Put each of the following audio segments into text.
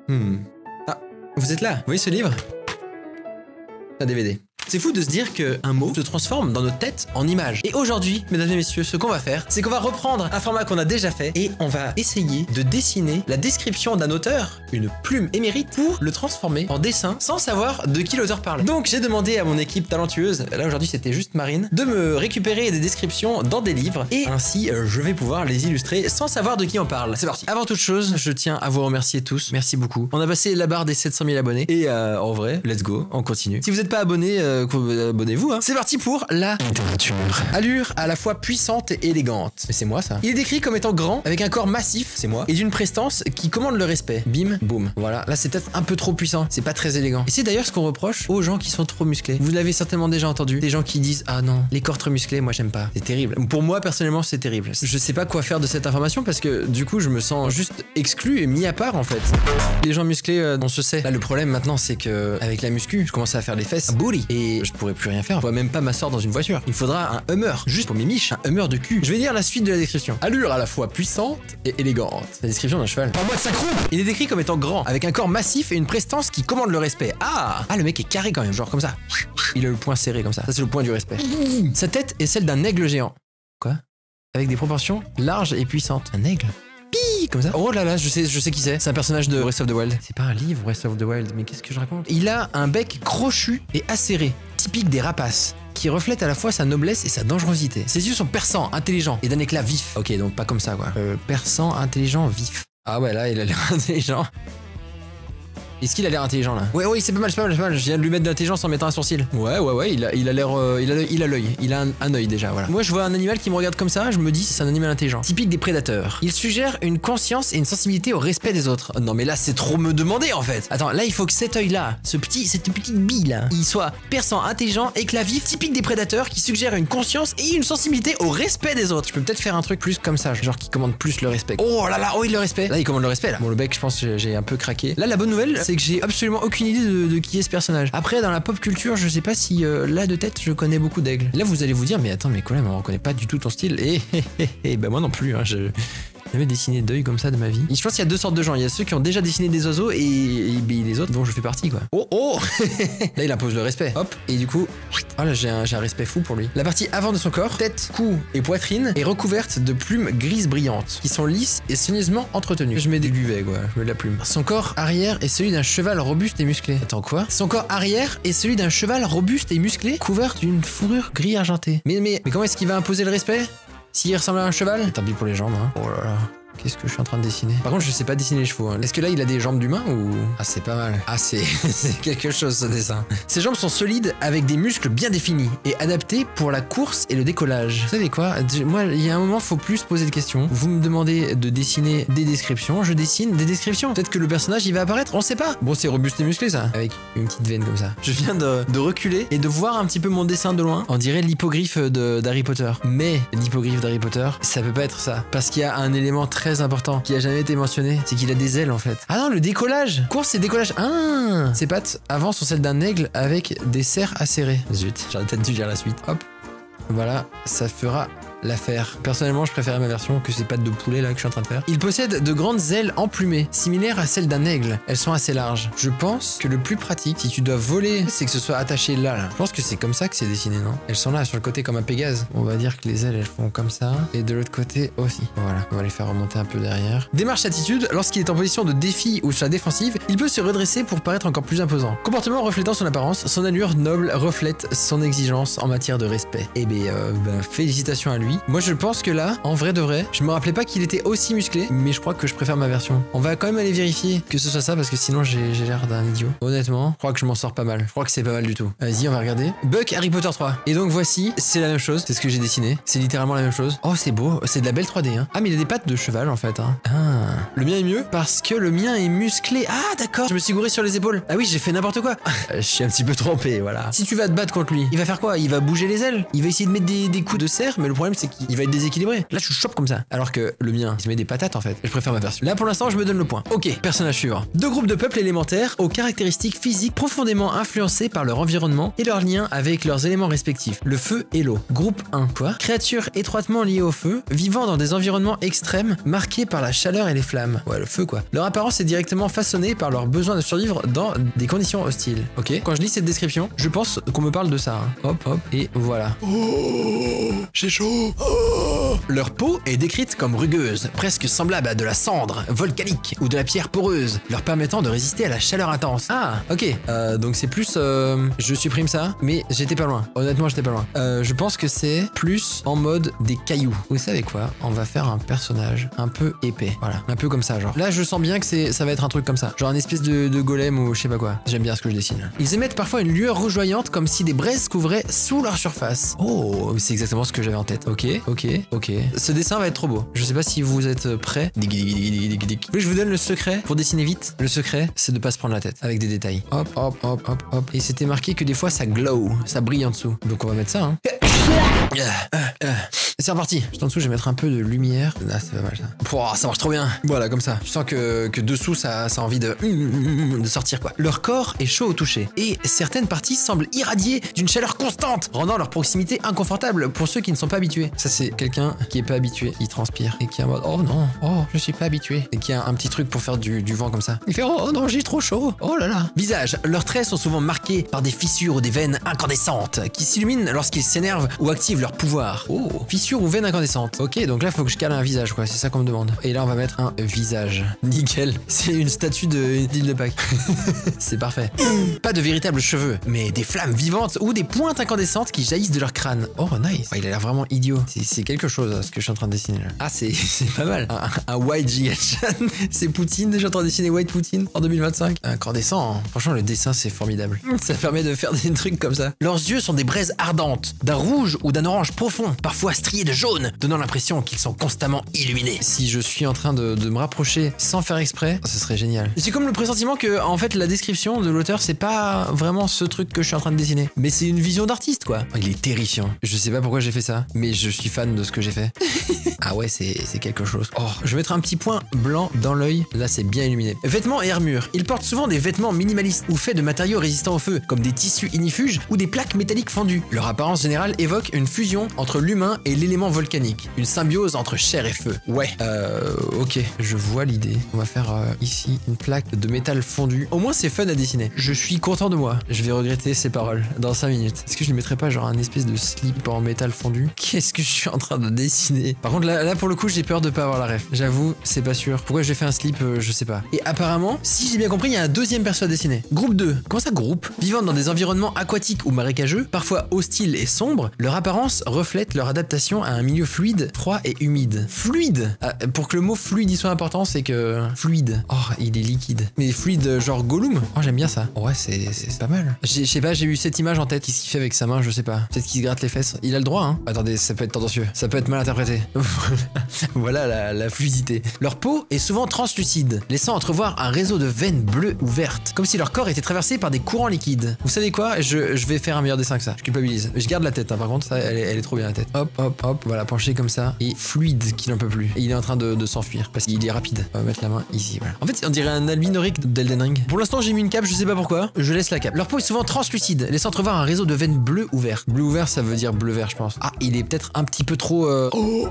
Ah, vous êtes là? Vous voyez ce livre? Un DVD. C'est fou de se dire qu'un mot se transforme dans notre tête en image. Et aujourd'hui, mesdames et messieurs, ce qu'on va faire, c'est qu'on va reprendre un format qu'on a déjà fait et on va essayer de dessiner la description d'un auteur, une plume émérite, pour le transformer en dessin sans savoir de qui l'auteur parle. Donc j'ai demandé à mon équipe talentueuse, là aujourd'hui c'était juste Marine, de me récupérer des descriptions dans des livres et ainsi je vais pouvoir les illustrer sans savoir de qui on parle. C'est parti. Avant toute chose, je tiens à vous remercier tous. Merci beaucoup. On a passé la barre des 700 000 abonnés et en vrai, let's go, on continue. Si vous n'êtes pas abonné, abonnez-vous hein. C'est parti pour la aventure. Allure à la fois puissante et élégante. Mais c'est moi ça. Il est décrit comme étant grand, avec un corps massif, c'est moi, et d'une prestance qui commande le respect. Bim, boum. Voilà, là c'est peut-être un peu trop puissant, c'est pas très élégant. Et c'est d'ailleurs ce qu'on reproche aux gens qui sont trop musclés. Vous l'avez certainement déjà entendu, des gens qui disent ah non, les corps trop musclés, moi j'aime pas. C'est terrible. Pour moi personnellement c'est terrible. Je sais pas quoi faire de cette information parce que du coup je me sens juste exclu et mis à part en fait. Les gens musclés, on se sait. Là le problème maintenant c'est que avec la muscu, je commence à faire des fesses, booty, et je pourrais plus rien faire. Je pourrais même pas m'asseoir dans une voiture. Il faudra un Hummer, juste pour mes miches, un Hummer de cul. Je vais lire la suite de la description. Allure à la fois puissante et élégante. La description d'un cheval. Pas moi de s'accroupir. Il est décrit comme étant grand, avec un corps massif et une prestance qui commande le respect. Ah, le mec est carré quand même, genre comme ça. Il a le poing serré comme ça. Ça c'est le point du respect. Sa tête est celle d'un aigle géant. Quoi? Avec des proportions larges et puissantes. Un aigle? Comme ça. Oh là là, je sais qui c'est. C'est un personnage de Breath of the Wild. C'est pas un livre Breath of the Wild, mais qu'est-ce que je raconte? Il a un bec crochu et acéré, typique des rapaces, qui reflète à la fois sa noblesse et sa dangerosité. Ses yeux sont perçants, intelligents et d'un éclat vif. Ok, donc pas comme ça quoi. Perçant, intelligent, vif. Ah ouais, là il a l'air intelligent. Est-ce qu'il a l'air intelligent là? Ouais, c'est pas mal, Je viens de lui mettre de l'intelligence en mettant un sourcil. Ouais, il a l'air. Il a l'œil. Il a un œil déjà, voilà. Moi, je vois un animal qui me regarde comme ça, je me dis c'est un animal intelligent. Typique des prédateurs. Il suggère une conscience et une sensibilité au respect des autres. Non, mais là, c'est trop me demander en fait. Attends, là, il faut que cet œil-là, cette petite bille là, il soit perçant, intelligent, éclat vif, typique des prédateurs qui suggère une conscience et une sensibilité au respect des autres. Je peux peut-être faire un truc plus comme ça, genre qui commande plus le respect. Oh là là, oui, le respect. Là, il commande le respect là. Bon, le bec, je pense que j'ai un peu craqué. Là, la bonne nouvelle, c'est que j'ai absolument aucune idée de qui est ce personnage. Après, dans la pop culture, je sais pas si là de tête, je connais beaucoup d'aigles. Là, vous allez vous dire, mais attends, mais quoi, on reconnaît pas du tout ton style. Et bah moi non plus, hein, j'ai jamais dessiné d'œil comme ça de ma vie. Et je pense qu'il y a deux sortes de gens. Il y a ceux qui ont déjà dessiné des oiseaux et les autres dont je fais partie quoi. Oh Là, il impose le respect. Hop, et du coup, oh là, j'ai un respect fou pour lui. La partie avant de son corps, tête, cou et poitrine, est recouverte de plumes grises brillantes qui sont lisses et soigneusement entretenues. Je mets des duvets quoi, je mets de la plume. Son corps arrière est celui d'un cheval robuste et musclé. Attends quoi? Son corps arrière est celui d'un cheval robuste et musclé, couvert d'une fourrure gris argentée. Mais comment est-ce qu'il va imposer le respect? S'il ressemble à un cheval? Tant pis pour les jambes, hein. Oh là là. Qu'est-ce que je suis en train de dessiner? Par contre, je sais pas dessiner les chevaux. Hein. Est-ce que là, il a des jambes d'humain ou... Ah, c'est pas mal. Ah, c'est quelque chose, ce dessin. Ses jambes sont solides, avec des muscles bien définis et adaptés pour la course et le décollage. Vous savez quoi? Moi, il y a un moment, faut plus se poser de questions. Vous me demandez de dessiner des descriptions, je dessine des descriptions. Peut-être que le personnage, il va apparaître, on sait pas. Bon, c'est robuste et musclé, ça. Avec une petite veine comme ça. Je viens de reculer et de voir un petit peu mon dessin de loin. On dirait l'hippogriffe d'Harry Potter. Mais l'hippogriffe d'Harry Potter, ça peut pas être ça. Parce qu'il y a un élément très important qui a jamais été mentionné, c'est qu'il a des ailes en fait. Ah non, le décollage. Course et décollage. Ah, ses pattes avant sont celles d'un aigle avec des serres acérées. Zut, j'aurais peut-être dû lire la suite. Hop. Voilà, ça fera l'affaire. Personnellement, je préférais ma version que ces pattes de poulet là que je suis en train de faire. Il possède de grandes ailes emplumées, similaires à celles d'un aigle. Elles sont assez larges. Je pense que le plus pratique, si tu dois voler, c'est que ce soit attaché là. Je pense que c'est comme ça que c'est dessiné, non? Elles sont là sur le côté comme un Pégase. On va dire que les ailes, elles font comme ça. Et de l'autre côté aussi. Voilà, on va les faire remonter un peu derrière. Démarche-attitude, lorsqu'il est en position de défi ou sur la défensive, il peut se redresser pour paraître encore plus imposant. Comportement reflétant son apparence, son allure noble reflète son exigence en matière de respect. Eh bien, félicitations à lui. Moi je pense que là, en vrai de vrai, je me rappelais pas qu'il était aussi musclé, mais je crois que je préfère ma version. On va quand même aller vérifier que ce soit ça parce que sinon j'ai l'air d'un idiot. Honnêtement, je crois que je m'en sors pas mal. Je crois que c'est pas mal du tout. Vas-y, on va regarder. Buck Harry Potter 3. Et donc voici, c'est la même chose, c'est ce que j'ai dessiné. C'est littéralement la même chose. Oh c'est beau, c'est de la belle 3D hein. Ah mais il a des pattes de cheval en fait hein. Ah. Le mien est mieux parce que le mien est musclé. Ah d'accord, je me suis gouré sur les épaules. Ah oui, j'ai fait n'importe quoi. Je suis un petit peu trompé, voilà. Si tu vas te battre contre lui, il va faire quoi? Il va bouger les ailes. Il va essayer de mettre des coups de serre, mais le problème c'est qu'il va être déséquilibré. Là, tu chopes comme ça. Alors que le mien, il se met des patates en fait. Je préfère ma version. Là, pour l'instant, je me donne le point. Ok, personnage suivant. Deux groupes de peuples élémentaires aux caractéristiques physiques profondément influencées par leur environnement et leurs liens avec leurs éléments respectifs, le feu et l'eau. Groupe 1. Quoi? Créatures étroitement liées au feu, vivant dans des environnements extrêmes, marqués par la chaleur et les flammes. Ouais, le feu quoi. Leur apparence est directement façonnée par leur besoin de survivre dans des conditions hostiles. Ok? Quand je lis cette description, je pense qu'on me parle de ça. Hein. Hop, hop, et voilà. Oh, j'ai chaud. Oh. Leur peau est décrite comme rugueuse, presque semblable à de la cendre volcanique ou de la pierre poreuse, leur permettant de résister à la chaleur intense. Ah, ok. Donc c'est plus... je supprime ça, mais j'étais pas loin. Honnêtement, j'étais pas loin. Je pense que c'est plus en mode des cailloux. Vous savez quoi? On va faire un personnage un peu épais. Voilà, un peu comme ça, genre. Là, je sens bien que ça va être un truc comme ça. Genre un espèce de golem ou je sais pas quoi. J'aime bien ce que je dessine. Ils émettent parfois une lueur rougeoyante comme si des braises couvraient sous leur surface. Oh, c'est exactement ce que j'avais en tête. Ok, ok, ok. Ce dessin va être trop beau. Je sais pas si vous êtes prêts. Je vous donne le secret pour dessiner vite. Le secret, c'est de pas se prendre la tête avec des détails. Hop, hop, hop, hop, hop. Et c'était marqué que des fois ça glow, ça brille en dessous. Donc on va mettre ça, hein. C'est reparti. Juste en dessous, je vais mettre un peu de lumière. Ah, c'est pas mal ça. Pouah, ça marche trop bien. Voilà, comme ça. Je sens que dessous, ça a envie de sortir quoi. Leur corps est chaud au toucher et certaines parties semblent irradier d'une chaleur constante, rendant leur proximité inconfortable pour ceux qui ne sont pas habitués. Ça, c'est quelqu'un qui est pas habitué, il transpire et qui est en mode oh non, oh je suis pas habitué et qui a un petit truc pour faire du vent comme ça. Il fait oh non, j'ai trop chaud. Oh là là. Visage. Leurs traits sont souvent marqués par des fissures ou des veines incandescentes qui s'illuminent lorsqu'ils s'énervent ou activent leur pouvoir. Oh, fissure ou veine incandescente. Ok, donc là, faut que je cale un visage, quoi. C'est ça qu'on me demande. Et là, on va mettre un visage. Nickel. C'est une statue d'île de Pâques. C'est parfait. Pas de véritables cheveux, mais des flammes vivantes ou des pointes incandescentes qui jaillissent de leur crâne. Oh, nice. Oh, il a l'air vraiment idiot. C'est quelque chose, ce que je suis en train de dessiner là. Ah, c'est pas mal. Un White Giga-chan. C'est Poutine. Déjà en train de dessiner White Poutine en 2025. Incandescent. Hein. Franchement, le dessin, c'est formidable. Ça permet de faire des trucs comme ça. Leurs yeux sont des braises ardentes, d'un rouge ou d'un orange profond, parfois striés de jaune, donnant l'impression qu'ils sont constamment illuminés. Si je suis en train de me rapprocher sans faire exprès, ce serait génial. J'ai comme le pressentiment que, en fait, la description de l'auteur, c'est pas vraiment ce truc que je suis en train de dessiner. Mais c'est une vision d'artiste, quoi. Il est terrifiant. Je sais pas pourquoi j'ai fait ça, mais je suis fan de ce que j'ai fait. Ah ouais, c'est quelque chose. Oh, je vais mettre un petit point blanc dans l'œil. Là, c'est bien illuminé. Vêtements et armures. Ils portent souvent des vêtements minimalistes ou faits de matériaux résistants au feu, comme des tissus ignifuges ou des plaques métalliques fendues. Leur apparence générale évoque une fusion entre l'humain et l'élément volcanique. Une symbiose entre chair et feu. Ouais, ok, je vois l'idée. On va faire ici une plaque de métal fondu. Au moins, c'est fun à dessiner. Je suis content de moi. Je vais regretter ces paroles dans 5 minutes. Est-ce que je ne mettrais pas genre un espèce de slip en métal fondu? Qu'est-ce que je suis en train de dessiner? Par contre, là pour le coup, j'ai peur de pas avoir la ref. J'avoue, c'est pas sûr. Pourquoi j'ai fait un slip, je sais pas. Et apparemment, si j'ai bien compris, il y a un deuxième perso à dessiner. Groupe 2. Comment ça, groupe? Vivant dans des environnements aquatiques ou marécageux, parfois hostiles et sombres, leur apparence reflète leur adaptation à un milieu fluide, froid et humide. Fluide! Pour que le mot fluide y soit important, c'est que... Fluide. Oh, il est liquide. Mais fluide genre Gollum? Oh, j'aime bien ça. Ouais, c'est pas mal. Je sais pas, j'ai eu cette image en tête. Qu'est-ce qu'il fait avec sa main? Je sais pas. Peut-être qu'il se gratte les fesses. Il a le droit, hein? Attendez, ça peut être tendancieux. Ça peut être mal interprété. Voilà la fluidité. Leur peau est souvent translucide, laissant entrevoir un réseau de veines bleues ou vertes, comme si leur corps était traversé par des courants liquides. Vous savez quoi? Je vais faire un meilleur dessin que ça. Je culpabilise. Je garde la tête, hein, par contre, ça, elle est trop bien la tête. Hop, hop, hop, voilà, penché comme ça. Et fluide qu'il en peut plus. Et il est en train de s'enfuir, parce qu'il est rapide. On va mettre la main ici, voilà. En fait, on dirait un albinorique d'Elden Ring. Pour l'instant, j'ai mis une cape, je sais pas pourquoi. Je laisse la cape. Leur peau est souvent translucide, laissant entrevoir un réseau de veines bleues ou vertes. Bleu ou vert, ça veut dire bleu-vert, je pense. Ah, il est peut-être un petit peu trop... Oh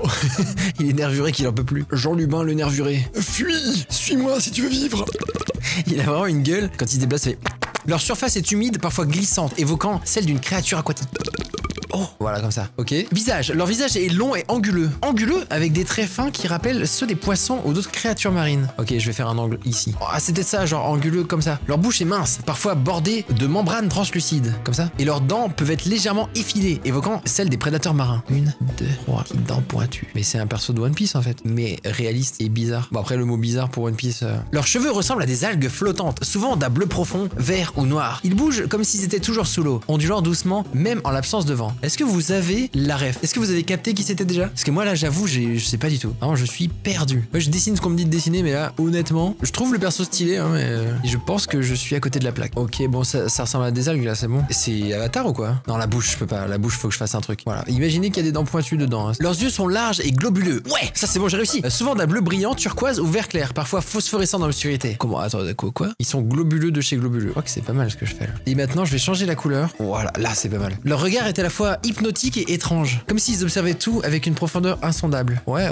il est nervuré qu'il en peut plus. Jean Lubin, le nervuré. Fuis! Suis-moi si tu veux vivre! Il a vraiment une gueule. Quand il se déplace, fait... Leur surface est humide, parfois glissante, évoquant celle d'une créature aquatique. Oh, voilà comme ça, ok. Visage, leur visage est long et anguleux. Anguleux avec des traits fins qui rappellent ceux des poissons ou d'autres créatures marines. Ok, je vais faire un angle ici. Oh, ah, c'était ça, genre anguleux comme ça. Leur bouche est mince, parfois bordée de membranes translucides, comme ça. Et leurs dents peuvent être légèrement effilées, évoquant celles des prédateurs marins. 1, 2, 3 dents pointues. Mais c'est un perso de One Piece en fait, mais réaliste et bizarre. Bon après le mot bizarre pour One Piece... Leurs cheveux ressemblent à des algues flottantes, souvent d'un bleu profond, vert ou noir. Ils bougent comme s'ils étaient toujours sous l'eau, ondulant doucement, même en l'absence de vent. Est-ce que vous avez la ref? Est-ce que vous avez capté qui c'était déjà? Parce que moi là j'avoue je sais pas du tout. Vraiment je suis perdu. Moi je dessine ce qu'on me dit de dessiner mais là honnêtement je trouve le perso stylé hein, mais je pense que je suis à côté de la plaque. Ok bon ça ressemble à des algues là, c'est bon. C'est Avatar ou quoi? Non la bouche je peux pas. La bouche faut que je fasse un truc. Voilà. Imaginez qu'il y a des dents pointues dedans. Hein. Leurs yeux sont larges et globuleux. Ouais ça c'est bon j'ai réussi. Souvent d'un bleu brillant, turquoise ou vert clair. Parfois phosphorescent dans l'obscurité. Comment? Attends quoi? Ils sont globuleux de chez globuleux. Je crois que c'est pas mal ce que je fais là. Et maintenant je vais changer la couleur. Voilà là c'est pas mal. Leur regard est à la fois hypnotique et étrange. Comme s'ils observaient tout avec une profondeur insondable. Ouais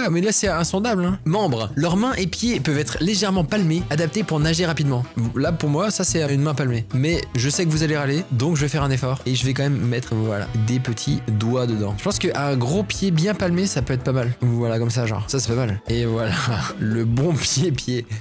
mais là c'est insondable hein. Membres. Leurs mains et pieds peuvent être légèrement palmés, adaptés pour nager rapidement. Là pour moi ça c'est une main palmée. Mais je sais que vous allez râler, donc je vais faire un effort. Et je vais quand même mettre voilà des petits doigts dedans. Je pense qu'un gros pied bien palmé ça peut être pas mal. Voilà comme ça genre. Ça c'est pas mal. Et voilà. Le bon pied.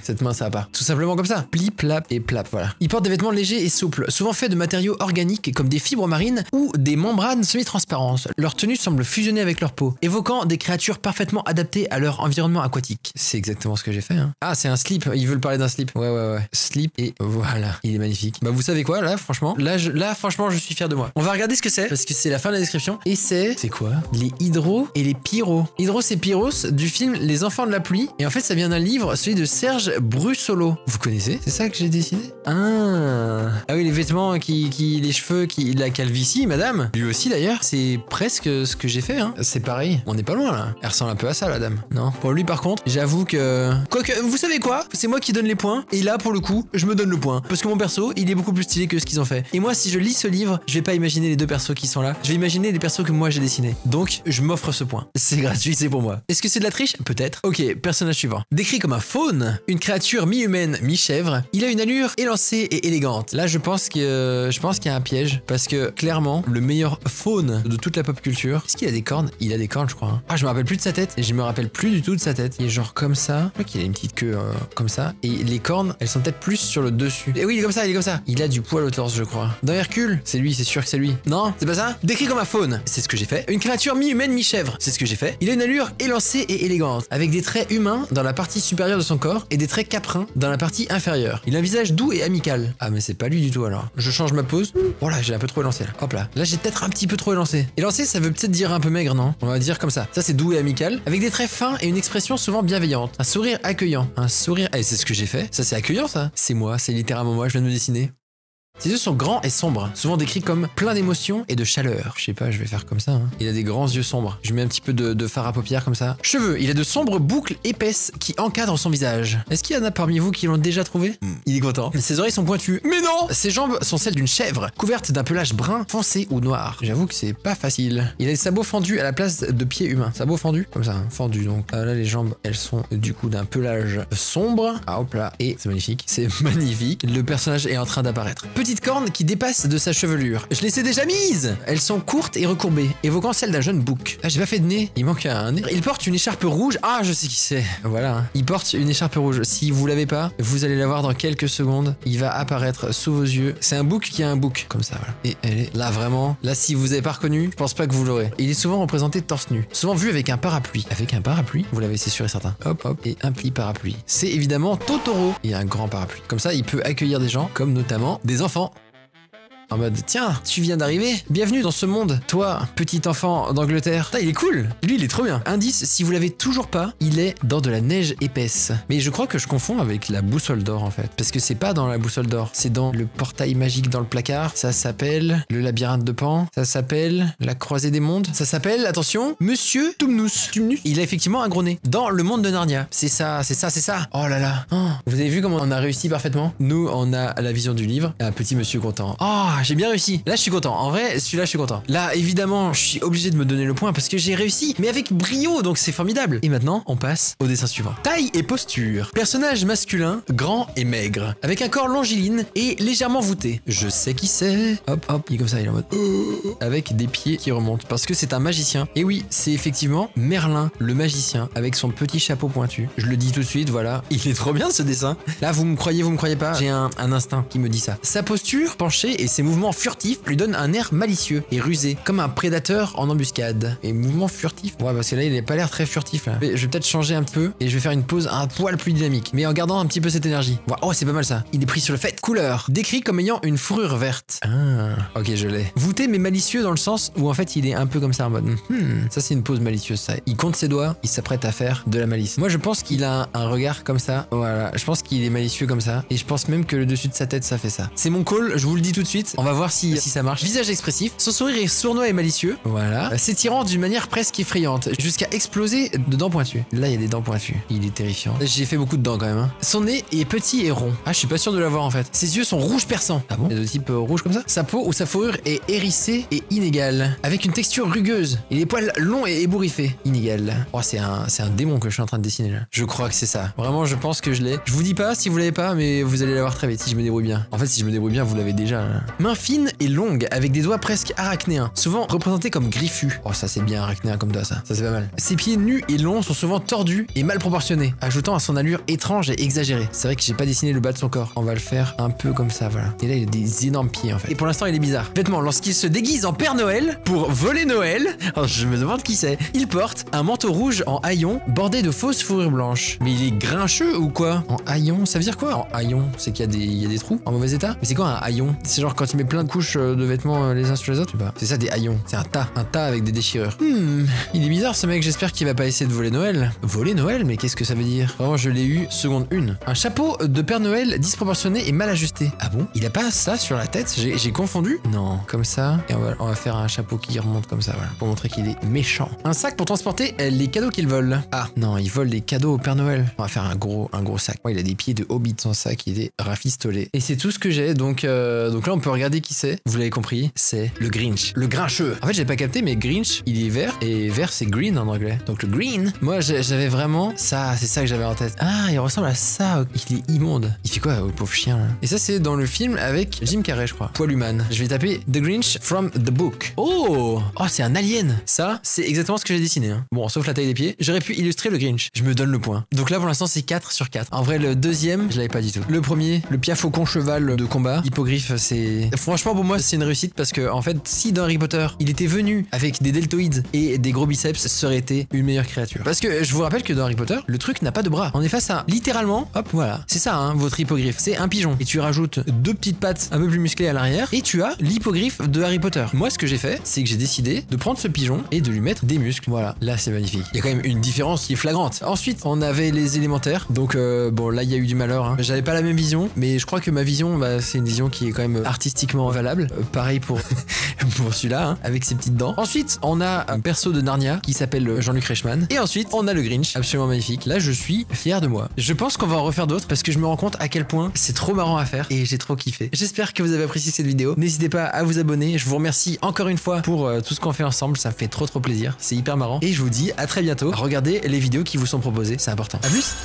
Cette main ça va pas. Tout simplement comme ça. Pli, plap et plap, voilà. Ils portent des vêtements légers et souples, souvent faits de matériaux organiques comme des fibres marines ou des membranes semi-transparentes. Leur tenue semble fusionner avec leur peau, évoquant des créatures parfaitement adaptées à leur environnement aquatique. C'est exactement ce que j'ai fait. Hein. Ah, c'est un slip. Ils veulent parler d'un slip. Ouais. Slip et voilà. Il est magnifique. Bah vous savez quoi là, franchement. Là, franchement, je suis fier de moi. On va regarder ce que c'est parce que c'est la fin de la description. Et c'est quoi? Les hydros et les pyros. Hydros et pyros du film Les Enfants de la pluie. Et en fait, ça vient d'un livre, celui de Serge Brussolo. Vous connaissez? C'est ça que j'ai dessiné? Ah oui, les vêtements les cheveux, la calvitie, madame. Lui aussi d'ailleurs. C'est presque ce que j'ai fait. Hein. C'est pareil. On n'est pas loin là. Elle ressemble un peu à ça, la dame. Non. Pour lui, par contre, j'avoue que. Quoique, vous savez quoi? C'est moi qui donne les points. Et là, pour le coup, je me donne le point. Parce que mon perso, il est beaucoup plus stylé que ce qu'ils ont fait. Et moi, si je lis ce livre, je vais pas imaginer les deux persos qui sont là. Je vais imaginer les persos que moi j'ai dessinés. Donc, je m'offre ce point. C'est gratuit, c'est pour moi. Est-ce que c'est de la triche? Peut-être. Ok, personnage suivant. Décrit comme un faune, une créature mi-humaine, mi-chèvre, il a une allure élancée et élégante. Là, je pense qu'il y a un piège. Parce que, clairement, le meilleur faune de toute la pop culture. Est-ce qu'il a des cornes? Il a des cornes, je crois. Hein. Ah, je me rappelle plus de sa tête. Et je me rappelle plus du tout de sa tête. Il est genre comme ça. Je crois qu'il a une petite queue comme ça. Et les cornes, elles sont peut-être plus sur le dessus. Et oui, il est comme ça, il a du poil au torse, je crois. Dans Hercule, c'est lui, c'est sûr que c'est lui. Non, c'est pas ça? Décrit comme un faune. C'est ce que j'ai fait. Une créature mi-humaine, mi-chèvre. C'est ce que j'ai fait. Il a une allure élancée et élégante. Avec des traits humains dans la partie supérieure de son corps et des traits caprins dans la partie inférieure. Il a un visage doux et amical. Ah, mais c'est pas lui du tout alors. Je change ma pose. Voilà, j'ai un peu trop élancé là. Hop là. Là, j'ai peut-être un petit peu trop élancé. Élancé, ça veut peut-être dire un peu maigre, non? On va dire comme ça. Ça, c'est doux et amical. Avec des traits fins et une expression souvent bienveillante. Un sourire accueillant. Un sourire. Eh, c'est ce que j'ai fait. Ça, c'est accueillant, ça. C'est moi, c'est littéralement moi, je viens de me dessiner. Ses yeux sont grands et sombres, souvent décrits comme plein d'émotions et de chaleur. Je sais pas, je vais faire comme ça. Hein. Il a des grands yeux sombres. Je mets un petit peu de fard à paupières comme ça. Cheveux, il a de sombres boucles épaisses qui encadrent son visage. Est-ce qu'il y en a parmi vous qui l'ont déjà trouvé? Il est content. Ses oreilles sont pointues. Mais non! Ses jambes sont celles d'une chèvre, couvertes d'un pelage brun, foncé ou noir. J'avoue que c'est pas facile. Il a des sabots fendus à la place de pieds humains. Sabots fendus? Comme ça, hein, fendus. Donc là, les jambes, elles sont du coup d'un pelage sombre. Ah hop là. Et c'est magnifique. C'est magnifique. Le personnage est en train d'apparaître. Petite corne qui dépasse de sa chevelure. Je les ai déjà mises! Elles sont courtes et recourbées, évoquant celle d'un jeune bouc. Ah, j'ai pas fait de nez. Il manque un nez. Il porte une écharpe rouge. Ah, je sais qui c'est. Voilà. Il porte une écharpe rouge. Si vous l'avez pas, vous allez la voir dans quelques secondes. Il va apparaître sous vos yeux. C'est un bouc qui a un bouc. Comme ça, voilà. Et elle est là, vraiment. Là, si vous avez pas reconnu, je pense pas que vous l'aurez. Il est souvent représenté torse nu. Souvent vu avec un parapluie. Avec un parapluie? Vous l'avez, c'est sûr et certain. Hop, hop. Et un pli parapluie. C'est évidemment Totoro. Il y a un grand parapluie. Comme ça, il peut accueillir des gens, comme notamment des enfants. En mode, tiens, tu viens d'arriver, bienvenue dans ce monde, toi, petit enfant d'Angleterre. Putain, il est cool, lui il est trop bien. Indice, si vous l'avez toujours pas, il est dans de la neige épaisse. Mais je crois que je confonds avec la boussole d'or en fait. Parce que c'est pas dans la boussole d'or, c'est dans le portail magique dans le placard. Ça s'appelle le labyrinthe de Pan, ça s'appelle la croisée des mondes, ça s'appelle, attention, Monsieur Tumnus. Il a effectivement un gros nez. Dans le monde de Narnia. C'est ça. Oh là là. Oh, vous avez vu comment on a réussi parfaitement? Nous, on a la vision du livre, un petit monsieur content. Oh, j'ai bien réussi. Là, je suis content. En vrai, celui-là, je suis content. Là, évidemment, je suis obligé de me donner le point parce que j'ai réussi, mais avec brio, donc c'est formidable. Et maintenant, on passe au dessin suivant. Taille et posture. Personnage masculin, grand et maigre, avec un corps longiligne et légèrement voûté. Je sais qui c'est. Hop, hop, il est comme ça, il est en mode... avec des pieds qui remontent, parce que c'est un magicien. Et oui, c'est effectivement Merlin, le magicien, avec son petit chapeau pointu. Je le dis tout de suite, voilà. Il est trop bien, ce dessin. Là, vous me croyez pas? J'ai un instinct qui me dit ça. Sa posture penchée et ses mouvements furtifs lui donnent un air malicieux et rusé, comme un prédateur en embuscade. Et mouvements furtifs. Ouais, parce que là, il a pas l'air très furtif là. Mais je vais peut-être changer un peu et je vais faire une pause un poil plus dynamique, mais en gardant un petit peu cette énergie. Oh, c'est pas mal ça. Il est pris sur le fait. Couleur. Décrit comme ayant une fourrure verte. Ah, ok, je l'ai. Voûté mais malicieux dans le sens où en fait il est un peu comme ça en mode. Ça c'est une pause malicieuse ça. Il compte ses doigts, il s'apprête à faire de la malice. Moi je pense qu'il a un regard comme ça. Voilà, je pense qu'il est malicieux comme ça. Et je pense même que le dessus de sa tête ça fait ça. C'est mon call, je vous le dis tout de suite. On va voir si ça marche. Visage expressif. Son sourire est sournois et malicieux. Voilà. S'étirant d'une manière presque effrayante jusqu'à exploser de dents pointues. Là il y a des dents pointues. Il est terrifiant. J'ai fait beaucoup de dents quand même. Hein. Son nez est petit et rond. Ah je suis pas sûr de l'avoir en fait. Ses yeux sont rouges perçants. Ah bon? Il est de type rouge comme ça. Sa peau ou sa fourrure est hérissée et inégale, avec une texture rugueuse et les poils longs et ébouriffés. Inégal. Oh c'est un démon que je suis en train de dessiner là. Je crois que c'est ça. Vraiment je pense que je l'ai. Je vous dis pas si vous l'avez pas, mais vous allez l'avoir très vite si je me débrouille bien. En fait si je me débrouille bien vous l'avez déjà là. Main fine et longue avec des doigts presque arachnéens, souvent représentés comme griffus. Oh ça c'est bien arachnéen comme doigt ça. Ça c'est pas mal. Ses pieds nus et longs sont souvent tordus et mal proportionnés, ajoutant à son allure étrange et exagérée. C'est vrai que j'ai pas dessiné le bas de son corps. On va le faire un peu comme ça, voilà. Et là, il a des énormes pieds, en fait. Et pour l'instant, il est bizarre. Vêtements, lorsqu'il se déguise en Père Noël pour voler Noël, alors je me demande qui c'est, il porte un manteau rouge en haillons bordé de fausses fourrures blanches. Mais il est grincheux ou quoi? En haillons, ça veut dire quoi? En haillons, c'est qu'il y a des trous en mauvais état? Mais c'est quoi un haillon? C'est genre quand il met plein de couches de vêtements les uns sur les autres? Je sais pas. C'est ça des haillons. C'est un tas avec des déchirures. Il est bizarre ce mec, j'espère qu'il va pas essayer de voler Noël. Voler Noël? Mais qu'est-ce que ça veut dire? Vraiment, je l'ai eu seconde 1. Un chapeau de Père Noël disproportionné et mal ajusté. Ah bon? Il a pas ça sur la tête? J'ai confondu? Non, comme ça. Et on va faire un chapeau qui remonte comme ça, voilà. Pour montrer qu'il est méchant. Un sac pour transporter les cadeaux qu'il vole. Ah, non, il vole des cadeaux au Père Noël. On va faire un gros sac. Ouais, il a des pieds de hobbit son sac, il est rafistolé. Et c'est tout ce que j'ai, donc là on peut regarder qui c'est. Vous l'avez compris, c'est le Grinch. Le grincheux. En fait, j'ai pas capté, mais Grinch, il est vert, et vert c'est green en anglais. Donc le green, moi j'avais vraiment ça, c'est ça que j'avais en tête. Ah, il ressemble à ça. Il est immonde. Il fait quoi, au pauvre chien là? Et ça, c'est dans le film avec Jim Carrey, je crois. Poil humain. Je vais taper The Grinch from the book. Oh, c'est un alien. Ça, c'est exactement ce que j'ai dessiné. Hein. Bon, sauf la taille des pieds. J'aurais pu illustrer le Grinch. Je me donne le point. Donc là, pour l'instant, c'est 4 sur 4. En vrai, le deuxième, je l'avais pas du tout. Le premier, le Pia Faucon cheval de combat. Hippogriffe, c'est... Franchement, pour moi, c'est une réussite parce que, en fait, si dans Harry Potter, il était venu avec des deltoïdes et des gros biceps, ça aurait été une meilleure créature. Parce que je vous rappelle que dans Harry Potter, le truc n'a pas de bras. On est face à, littéralement, hop, voilà. C'est ça, hein, votre hippogriffe. C'est un pigeon. Et tu rajoutes 2 petites pattes un peu plus musclées à l'arrière et tu as l'hippogriffe de Harry Potter. Moi, ce que j'ai fait, c'est que j'ai décidé de prendre ce pigeon et de lui mettre des muscles. Voilà, là, c'est magnifique. Il y a quand même une différence qui est flagrante. Ensuite, on avait les élémentaires. Donc, bon, là, il y a eu du malheur. Hein. J'avais pas la même vision, mais je crois que ma vision, bah, c'est une vision qui est quand même artistiquement valable. Pareil pour, pour celui-là, hein, avec ses petites dents. Ensuite, on a un perso de Narnia qui s'appelle Jean-Luc Reichmann. Et ensuite, on a le Grinch, absolument magnifique. Là, je suis fier de moi. Je pense qu'on va en refaire d'autres parce que je me rends compte à quel point c'est trop marrant à faire et j'ai trop kiffé. J'espère que vous avez apprécié cette vidéo. N'hésitez pas à vous abonner. Je vous remercie encore une fois pour tout ce qu'on fait ensemble. Ça me fait trop plaisir. C'est hyper marrant. Et je vous dis à très bientôt. Regardez les vidéos qui vous sont proposées. C'est important. À plus!